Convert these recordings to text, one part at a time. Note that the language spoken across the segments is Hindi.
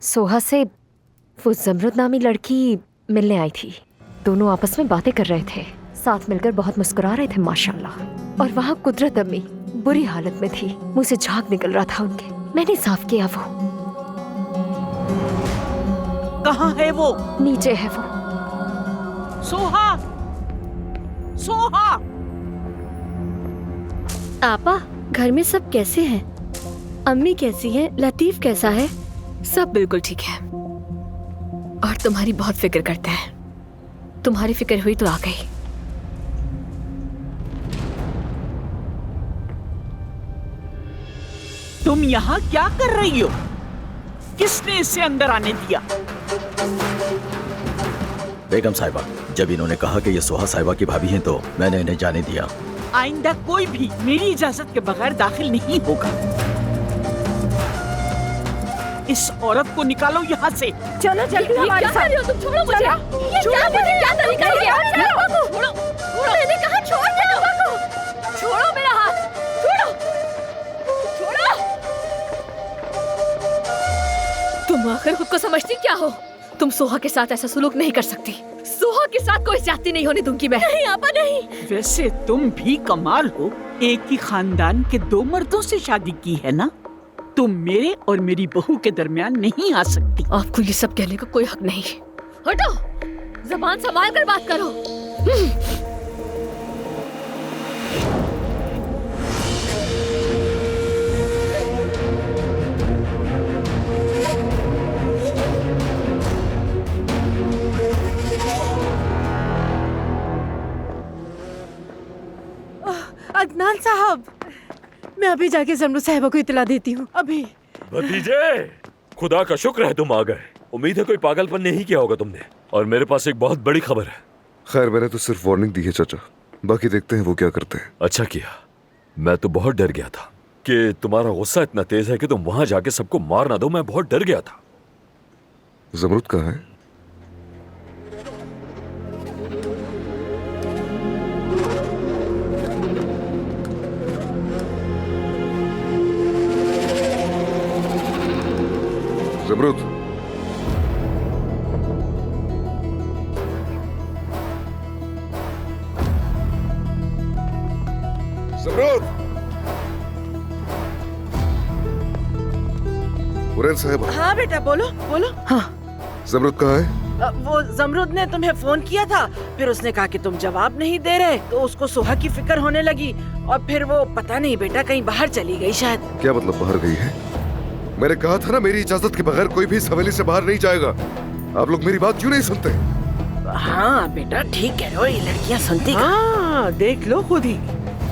सोहा से वो जमरुद नामी लड़की मिलने आई थी। दोनों आपस में बातें कर रहे थे, साथ मिलकर बहुत मुस्कुरा रहे थे माशाल्लाह। और वहाँ कुदरत अम्मी बुरी हालत में थी, मुंह से झाग निकल रहा था उनके। मैंने साफ किया। वो कहाँ है वो? नीचे है वो। सोहा, सोहा। आपा, घर में सब कैसे हैं? अम्मी कैसी हैं? लतीफ कैसा है? सब बिल्कुल ठीक है और तुम्हारी बहुत फिक्र करते हैं। तुम्हारी फिक्र हुई तो आ गई। तुम यहाँ क्या कर रही हो? किसने इसे अंदर आने दिया? बेगम साहिबा, जब इन्होंने कहा कि ये सोहा साहिबा की भाभी हैं तो मैंने इन्हें जाने दिया। आइंदा कोई भी मेरी इजाजत के बगैर दाखिल नहीं होगा। इस औरत को निकालो यहाँ से। चलो जल्दी हमारे साथ। क्या तुम? छोड़ो मुझे। क्या तरीका है? छोड़ो। मैंने कहा छोड़ दो। छोड़ो मेरा हाथ। छोड़ो। तुम आखिर खुद को समझती क्या हो? तुम सोहा के साथ ऐसा सुलूक नहीं कर सकती। सोहा के साथ कोई ज्यादती नहीं होने दूंगी मैं। नहीं आपा, नहीं। वैसे तुम भी कमाल हो, एक ही खानदान के दो मर्दों से शादी की है ना? तुम मेरे और मेरी बहू के दरमियान नहीं आ सकती। आपको ये सब कहने का कोई हक नहीं। हटो, ज़बान संभाल कर बात करो। अदनान साहब, मैं अभी जाके जमरुद साहिबा को इतला देती हूँ। अभी। भतीजे, खुदा का शुक्र है तुम आ गए। उम्मीद है कोई पागलपन नहीं किया होगा तुमने। और मेरे पास एक बहुत बड़ी खबर है। खैर, मैंने तो सिर्फ वार्निंग दी है चाचा, बाकी देखते हैं वो क्या करते हैं। अच्छा किया। मैं तो बहुत डर गया था कि तुम्हारा गुस्सा इतना तेज है कि तुम वहां जाके सबको मार ना दो। मैं बहुत डर गया था। जमरुद कहाँ है? जमरुद, जमरुद। हुरैन साहिबा। हाँ बेटा, बोलो बोलो। हाँ, जमरुद कहाँ है? वो जमरुद ने तुम्हें फोन किया था, फिर उसने कहा कि तुम जवाब नहीं दे रहे, तो उसको सोहा की फिक्र होने लगी और फिर वो पता नहीं बेटा कहीं बाहर चली गई शायद। क्या मतलब बाहर गई है? मैंने कहा था ना, मेरी इजाजत के बगैर कोई भी इस हवेली से बाहर नहीं जाएगा। आप लोग मेरी बात क्यों नहीं सुनते? हाँ बेटा, ठीक कह रहे हो, ये लड़कियाँ सुनती। हाँ, देख लो खुद ही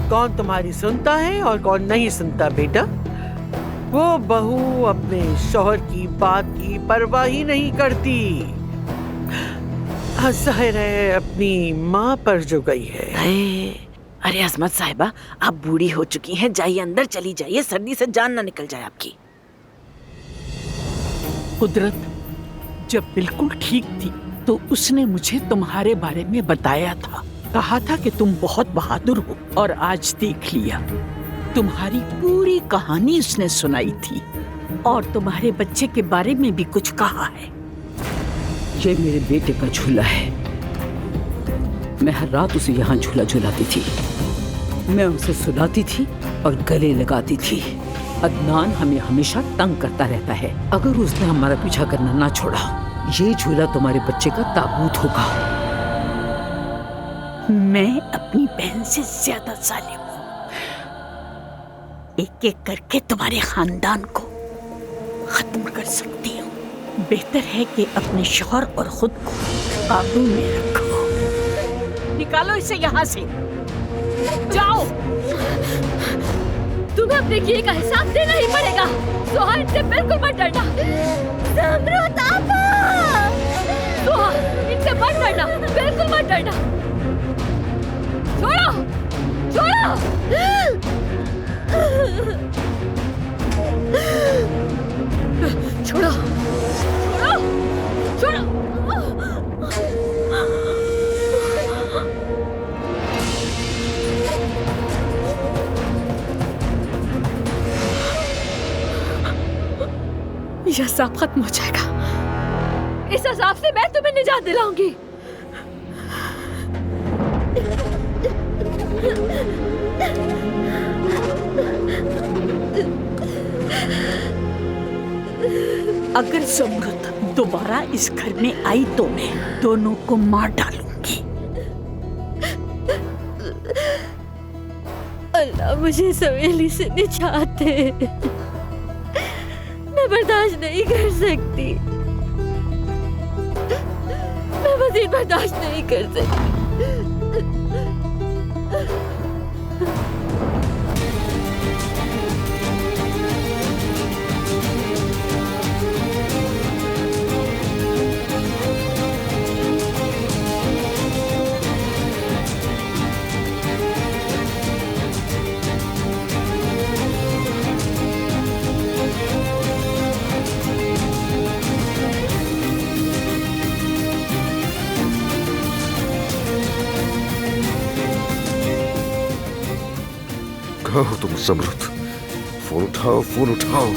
कौन तुम्हारी सुनता है और कौन नहीं सुनता। बेटा, वो बहू अपने शौहर की बात की परवाह ही नहीं करती। जाहिर है अपनी माँ पर जो गई है। अरे अजमत साहिबा, आप बूढ़ी हो चुकी हैं, जाइए अंदर चली जाइए, सर्दी से जान ना निकल जाए आपकी। कुदरत जब बिल्कुल ठीक थी तो उसने मुझे तुम्हारे बारे में बताया था। कहा था कि तुम बहुत बहादुर हो और आज देख लिया। तुम्हारी पूरी कहानी उसने सुनाई थी और तुम्हारे बच्चे के बारे में भी कुछ कहा है। ये मेरे बेटे का झूला है। मैं हर रात उसे यहाँ झूला झूलाती थी। मैं उसे सुलाती थी और गले लगाती थी। अदनान हमें हमेशा तंग करता रहता है। अगर उसने हमारा पीछा करना ना छोड़ा, ये झूला तुम्हारे बच्चे का ताबूत होगा। मैं अपनी बहन से ज्यादा जालिम हूँ। एक एक करके तुम्हारे खानदान को खत्म कर सकती हूँ। बेहतर है कि अपने शौहर और खुद को काबू में रखो। निकालो इसे यहाँ से। जाओ। तुम्हें अपने किए का हिसाब देना ही पड़ेगा। सोहा, इनसे बिल्कुल मत डरना। जमरुद आपा! सोहा, इनसे मत डरना, बिल्कुल मत डरना। छोड़ो, छोड़ो। छोड़ो, छोड़ो, छोड़ो। यह अज़ाब खत्म हो जाएगा। इस अज़ाब से मैं तुम्हें निजात दिलाऊंगी। अगर ज़मरुद दोबारा इस घर में आई तो मैं दोनों को मार डालूंगी। अल्लाह मुझे सवेली से निजात दे। मैं बर्दाश्त नहीं कर सकती। मैं मज़ीद बर्दाश्त नहीं कर सकती। कहाँ हो तुम ज़मरुद? फोन उठाओ, फोन उठाओ।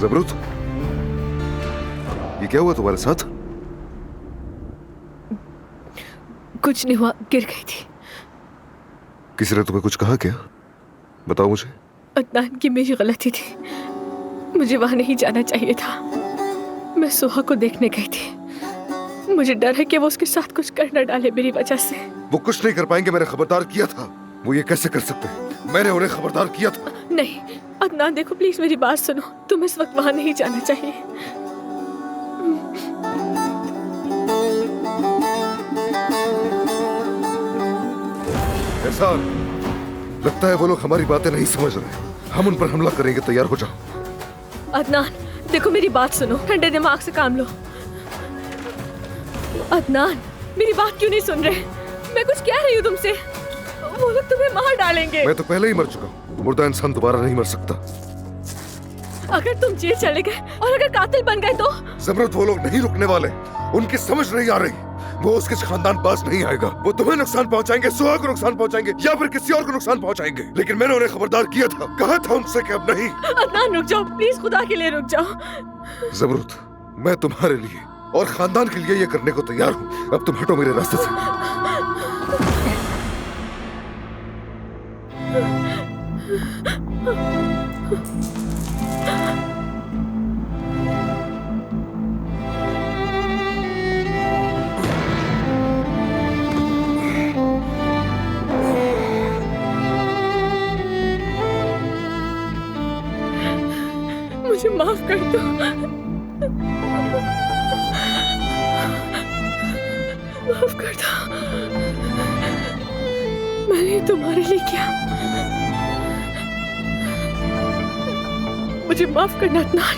ज़मरुद, ये क्या हुआ तुम्हारे साथ? कुछ नहीं हुआ, गिर गई थी। किसी ने तुम्हें कुछ कहा क्या? बताओ मुझे। अदनान की मेरी गलती थी, मुझे वहां नहीं जाना चाहिए था। मैं सुहा को देखने गई थी। मुझे डर है कि वो उसके साथ कुछ कर न डाले मेरी वजह से। वो कुछ नहीं कर पाएंगे, मैंने खबरदार किया था। वो ये कैसे कर सकते हैं? मैंने उन्हें खबरदार किया था। नहीं अदनान, देखो प्लीज मेरी बात सुनो। तुम इस वक्त वहां नहीं जाना चाहिए। एहसान, लगता है वो लोग हमारी बातें नहीं समझ रहे। हम उन पर हमला करेंगे, तैयार हो जाओ। अदनान देखो मेरी बात सुनो, ठंडे दिमाग से काम लो। अदनान मेरी बात क्यों नहीं सुन रहे? मैं कुछ कह रही हूँ तुमसे। वो लोग तुम्हें मार डालेंगे। मैं तो पहले ही मर चुका हूँ। मुर्दा इंसान दोबारा नहीं मर सकता। अगर तुम जेल चले गए और अगर कातिल बन गए तो? ज़मरुद, वो लोग नहीं रुकने वाले। उनकी समझ नहीं आ रही। वो उसके खानदान पास नहीं आएगा। वो तुम्हें नुकसान पहुंचाएंगे, सुहा को नुकसान पहुंचाएंगे, या फिर किसी और को नुकसान पहुंचाएंगे। लेकिन मैंने उन्हें खबरदार किया था, कहा था उनसे कि अब नहीं। अदनान रुक जाओ प्लीज, खुदा के लिए रुक जाओ। ज़मरुद, मैं तुम्हारे लिए और खानदान के लिए ये करने को तैयार हूँ। अब तुम हटो मेरे रास्ते से। मुझे माफ कर दो। माफ कर दो। मैंने तुम्हारे लिए किया। मुझे माफ करना अदनान।